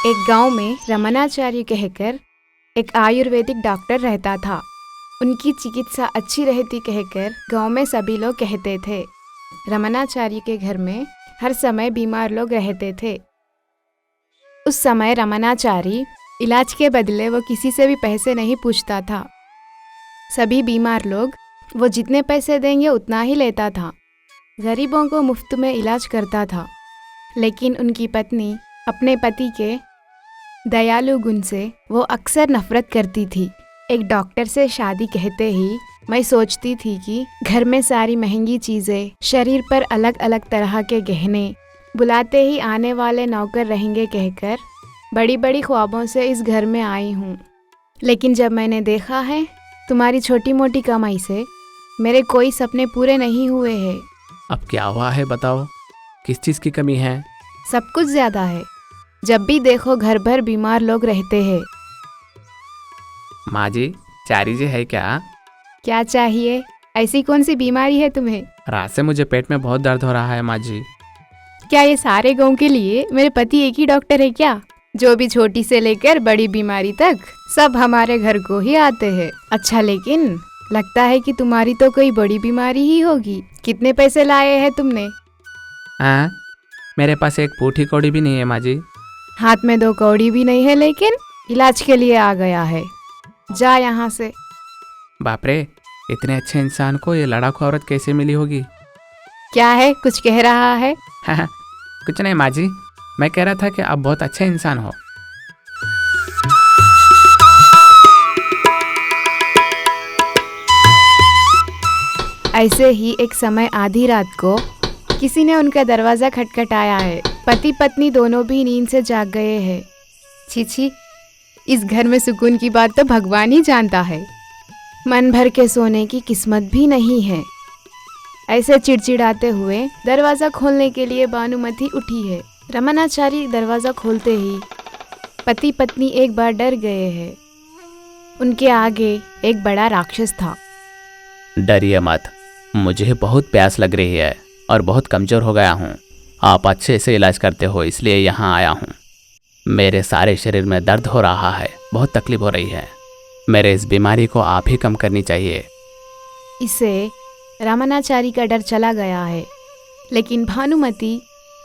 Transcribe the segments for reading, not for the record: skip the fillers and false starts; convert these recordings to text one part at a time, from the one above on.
एक गांव में रमनाचार्य कहकर एक आयुर्वेदिक डॉक्टर रहता था। उनकी चिकित्सा अच्छी रहती कहकर गांव में सभी लोग कहते थे। रमनाचार्य के घर में हर समय बीमार लोग रहते थे। उस समय रमनाचार्य इलाज के बदले वो किसी से भी पैसे नहीं पूछता था। सभी बीमार लोग वो जितने पैसे देंगे उतना ही लेता था। गरीबों को मुफ्त में इलाज करता था। लेकिन उनकी पत्नी अपने पति के दयालु गुण से वो अक्सर नफरत करती थी। एक डॉक्टर से शादी कहते ही मैं सोचती थी कि घर में सारी महंगी चीज़ें, शरीर पर अलग अलग तरह के गहने, बुलाते ही आने वाले नौकर रहेंगे कहकर बड़ी बड़ी ख्वाबों से इस घर में आई हूँ। लेकिन जब मैंने देखा है तुम्हारी छोटी मोटी कमाई से मेरे कोई सपने पूरे नहीं हुए हैं। अब क्या हुआ है बताओ, किस चीज़ की कमी है? सब कुछ ज़्यादा है। जब भी देखो घर भर बीमार लोग रहते हैं। माँ जी, चारी जी है क्या? क्या चाहिए? ऐसी कौन सी बीमारी है तुम्हें? रात से मुझे पेट में बहुत दर्द हो रहा है माँ जी। क्या ये सारे गांव के लिए मेरे पति एक ही डॉक्टर है क्या? जो भी छोटी से लेकर बड़ी बीमारी तक सब हमारे घर को ही आते हैं। अच्छा, लेकिन लगता है कि तुम्हारी तो कोई बड़ी बीमारी ही होगी। कितने पैसे लाए हैं तुमने? हाँ, मेरे पास एक पूठी कौड़ी भी नहीं है माँ जी। हाथ में 2 कौड़ी भी नहीं है, लेकिन इलाज के लिए आ गया है। जा यहाँ से। बाप रे, इतने अच्छे इंसान को ये लड़ाकू औरत कैसे मिली होगी? क्या है, कुछ कह रहा है? हाँ, कुछ नहीं माँ जी, मैं कह रहा था कि आप बहुत अच्छे इंसान हो। ऐसे ही एक समय आधी रात को किसी ने उनका दरवाज़ा खटखटाया है। पति पत्नी दोनों भी नींद से जाग गए हैं। छी, इस घर में सुकून की बात तो भगवान ही जानता है। मन भर के सोने की किस्मत भी नहीं है। ऐसे चिड़चिड़ाते हुए दरवाज़ा खोलने के लिए भानुमति उठी है। रमनाचारी दरवाज़ा खोलते ही पति पत्नी एक बार डर गए हैं। उनके आगे एक बड़ा राक्षस था। डरिए मत, मुझे बहुत प्यास लग रही है और बहुत कमज़ोर हो गया हूँ। आप अच्छे से इलाज करते हो इसलिए यहाँ आया हूँ। मेरे सारे शरीर में दर्द हो रहा है, बहुत तकलीफ हो रही है। मेरे इस बीमारी को आप ही कम करनी चाहिए। इससे रमनाचारी का डर चला गया है। लेकिन भानुमति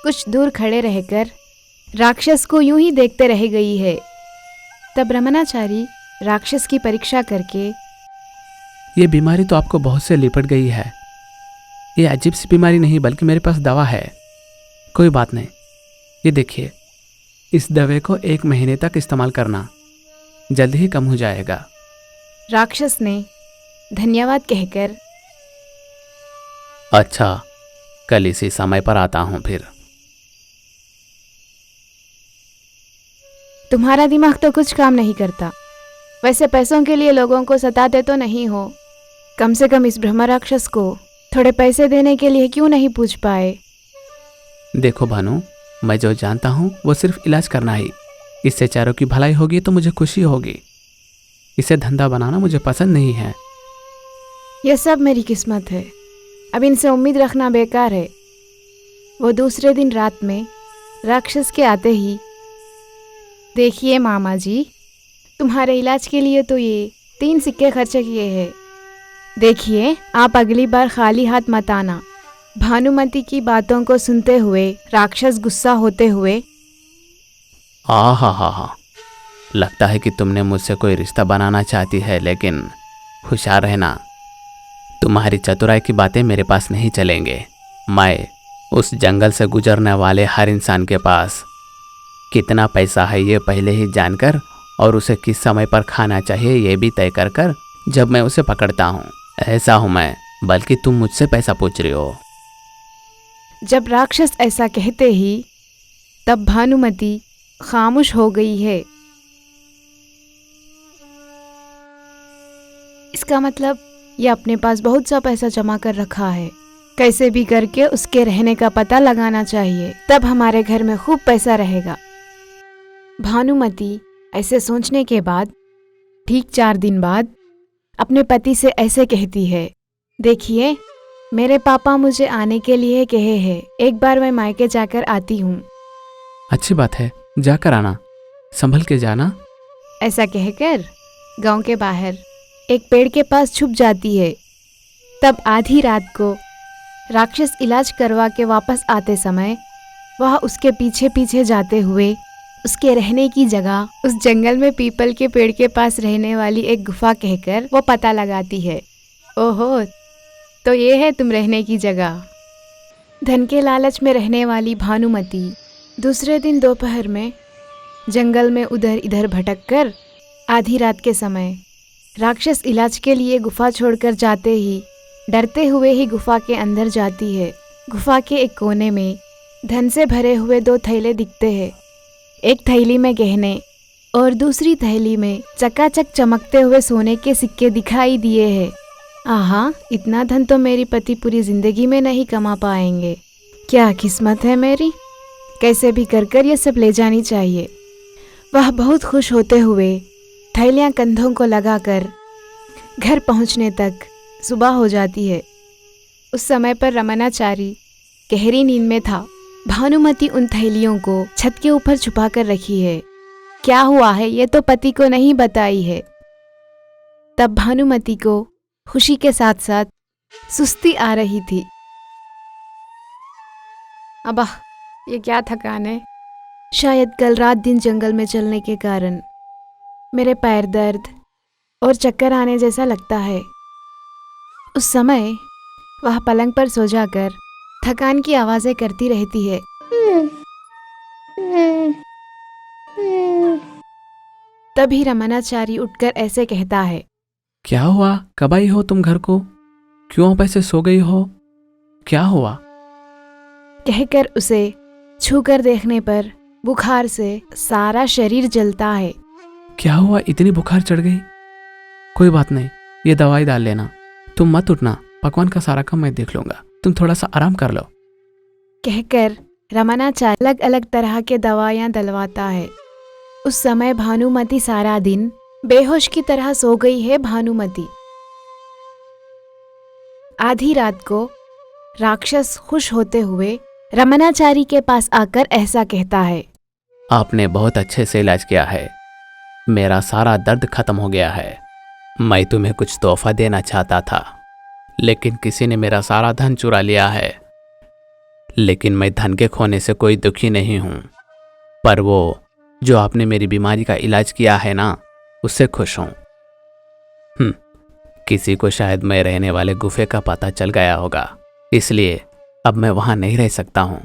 कुछ दूर खड़े रहकर राक्षस को यूं ही देखते रह गई है। तब रमनाचारी राक्षस की परीक्षा करके, ये बीमारी तो आपको बहुत से लिपट गई है। ये अजीब सी बीमारी नहीं बल्कि मेरे पास दवा है। कोई बात नहीं, ये देखिए, इस दवा को 1 महीने तक इस्तेमाल करना, जल्द ही कम हो जाएगा। राक्षस ने धन्यवाद कहकर, अच्छा, कल इसी समय पर आता हूँ फिर। तुम्हारा दिमाग तो कुछ काम नहीं करता। वैसे पैसों के लिए लोगों को सताते तो नहीं हो। कम से कम इस ब्रह्म राक्षस को थोड़े पैसे देने के लिए क्यों नहीं पूछ पाए? देखो भानु, मैं जो जानता हूँ वो सिर्फ इलाज करना ही। इससे चारों की भलाई होगी तो मुझे खुशी होगी। इसे धंधा बनाना मुझे पसंद नहीं है। यह सब मेरी किस्मत है। अब इनसे उम्मीद रखना बेकार है। वो दूसरे दिन रात में राक्षस के आते ही, देखिए मामा जी, तुम्हारे इलाज के लिए तो ये 3 सिक्के खर्चे किए हैं। देखिए, आप अगली बार खाली हाथ मत आना। भानुमति की बातों को सुनते हुए राक्षस गुस्सा होते हुए, हा, लगता है कि तुमने मुझसे कोई रिश्ता बनाना चाहती है, लेकिन होशियार रहना, तुम्हारी चतुराई की बातें मेरे पास नहीं चलेंगे। मैं उस जंगल से गुजरने वाले हर इंसान के पास कितना पैसा है ये पहले ही जानकर और उसे किस समय पर खाना चाहिए ये भी तय कर जब मैं उसे पकड़ता हूँ। ऐसा हूँ मैं, बल्कि तुम मुझसे पैसा पूछ रही हो। जब राक्षस ऐसा कहते ही तब भानुमति खामोश हो गई है। इसका मतलब ये अपने पास बहुत सा पैसा जमा कर रखा है। कैसे भी करके उसके रहने का पता लगाना चाहिए, तब हमारे घर में खूब पैसा रहेगा। भानुमति ऐसे सोचने के बाद ठीक 4 दिन बाद अपने पति से ऐसे कहती है, देखिए, मेरे पापा मुझे आने के लिए कहे हैं। एक बार मैं मायके जाकर आती हूँ। अच्छी बात है, जाकर आना। संभल के जाना। ऐसा कहकर गांव के बाहर एक पेड़ के पास छुप जाती है। तब आधी रात को राक्षस इलाज करवा के वापस आते समय वह उसके पीछे पीछे जाते हुए उसके रहने की जगह उस जंगल में पीपल के पेड़ के पास रहने वाली एक गुफा कहकर वो पता लगाती है। ओहो, तो ये है तुम रहने की जगह। धन के लालच में रहने वाली भानुमति दूसरे दिन दोपहर में जंगल में उधर इधर भटक कर आधी रात के समय राक्षस इलाज के लिए गुफा छोड़कर जाते ही डरते हुए ही गुफा के अंदर जाती है। गुफा के एक कोने में धन से भरे हुए 2 थैले दिखते हैं। एक थैली में गहने और दूसरी थैली में चकाचक चमकते हुए सोने के सिक्के दिखाई दिए हैं। आहा, इतना धन तो मेरी पति पूरी जिंदगी में नहीं कमा पाएंगे। क्या किस्मत है मेरी, कैसे भी कर ये सब ले जानी चाहिए। वह बहुत खुश होते हुए थैलियां कंधों को लगाकर घर पहुंचने तक सुबह हो जाती है। उस समय पर रमनाचारी गहरी नींद में था। भानुमति उन थैलियों को छत के ऊपर छुपा कर रखी है। क्या हुआ है ये तो पति को नहीं बताई है। तब भानुमति को खुशी के साथ साथ सुस्ती आ रही थी। अबा, ये क्या थकान है। शायद कल रात दिन जंगल में चलने के कारण मेरे पैर दर्द और चक्कर आने जैसा लगता है। उस समय वह पलंग पर सो जाकर थकान की आवाज़ें करती रहती है। तभी रमनाचारी उठकर ऐसे कहता है, क्या हुआ, कब आई हो तुम घर को? क्यों आप ऐसे सो गई हो? क्या हुआ? कहकर उसे छूकर देखने पर बुखार से सारा शरीर जलता है। क्या हुआ, इतनी बुखार चढ़ गई? कोई बात नहीं, ये दवाई डाल लेना। तुम मत उठना, पकवान का सारा काम मैं देख लूंगा, तुम थोड़ा सा आराम कर लो। कहकर रमनाचारी अलग अलग तरह के दवाइयाँ डलवाता है। उस समय भानुमति सारा दिन बेहोश की तरह सो गई है। भानुमति आधी रात को राक्षस खुश होते हुए रमनाचारी के पास आकर ऐसा कहता है, आपने बहुत अच्छे से इलाज किया है, मेरा सारा दर्द खत्म हो गया है। मैं तुम्हें कुछ तोहफा देना चाहता था, लेकिन किसी ने मेरा सारा धन चुरा लिया है। लेकिन मैं धन के खोने से कोई दुखी नहीं हूं, पर वो जो आपने मेरी बीमारी का इलाज किया है ना, उससे खुश हूं। किसी को शायद मैं रहने वाले गुफे का पता चल गया होगा, इसलिए अब मैं वहां नहीं रह सकता हूं,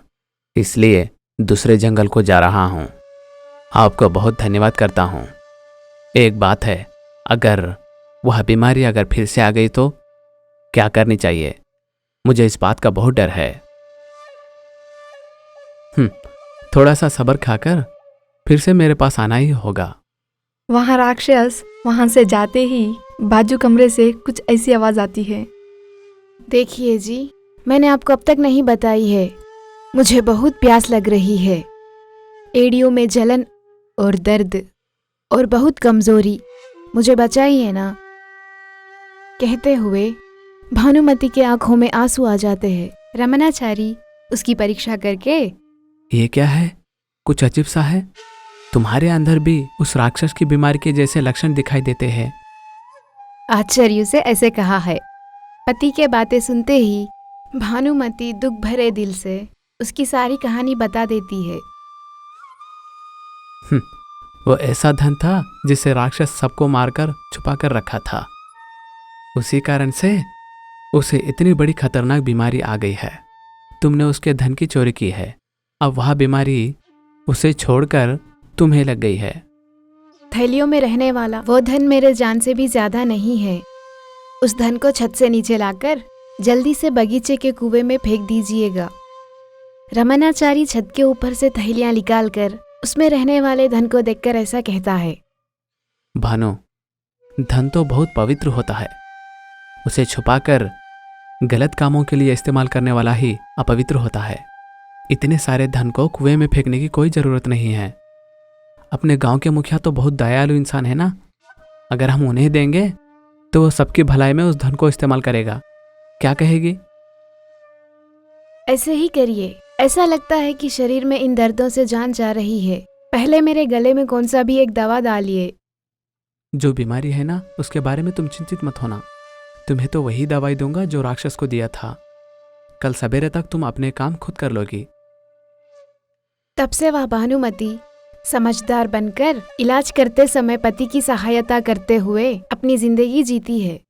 इसलिए दूसरे जंगल को जा रहा हूं। आपको बहुत धन्यवाद करता हूं। एक बात है, अगर वह बीमारी अगर फिर से आ गई तो क्या करनी चाहिए? मुझे इस बात का बहुत डर है। थोड़ा सा सब्र खाकर फिर से मेरे पास आना ही होगा। वहाँ राक्षस वहाँ से जाते ही बाजू कमरे से कुछ ऐसी आवाज आती है। देखिए जी, मैंने आपको अब तक नहीं बताई है, मुझे बहुत प्यास लग रही है। एड़ियों में जलन और दर्द और बहुत कमजोरी, मुझे बचाइए ना। कहते हुए भानुमति के आंखों में आंसू आ जाते हैं। रमनाचारी उसकी परीक्षा करके, ये क्या है, कुछ अजीब सा है। तुम्हारे अंदर भी उस राक्षस की बीमारी के जैसे लक्षण दिखाई देते हैं। आश्चर्य से ऐसे कहा है। पति के बातें सुनते ही भानुमति दुख भरे दिल से उसकी सारी कहानी बता देती है। वो ऐसा धन था जिसे राक्षस सबको मारकर छुपा कर रखा था। उसी कारण से उसे इतनी बड़ी खतरनाक बीमारी आ गई है। तुमने उसके धन की चोरी की है, अब वह बीमारी उसे छोड़कर तुम्हें लग गई है। थैलियों में रहने वाला वो धन मेरे जान से भी ज्यादा नहीं है। उस धन को छत से नीचे लाकर जल्दी से बगीचे के कुएं में फेंक दीजिएगा। रमनाचारी छत के ऊपर से थैलियां निकालकर उसमें रहने वाले धन को देखकर ऐसा कहता है, भानु, धन तो बहुत पवित्र होता है, उसे छुपाकर गलत कामों के लिए इस्तेमाल करने वाला ही अपवित्र होता है। इतने सारे धन को कुएं में फेंकने की कोई जरूरत नहीं है। अपने गांव के मुखिया तो बहुत दयालु इंसान है ना, अगर हम उन्हें देंगे तो वो सबकी भलाई में उस धन को इस्तेमाल करेगा। क्या कहेगी? ऐसे ही करिए। ऐसा लगता है कि शरीर में इन दर्दों से जान जा रही है। पहले मेरे गले में कौन सा भी एक दवा डालिए। जो बीमारी है ना, उसके बारे में तुम चिंतित मत होना। तुम्हें तो वही दवाई दूंगा जो राक्षस को दिया था। कल सवेरे तक तुम अपने काम खुद कर लोगी। तब से वह भानुमति समझदार बनकर इलाज करते समय पति की सहायता करते हुए अपनी जिंदगी जीती है।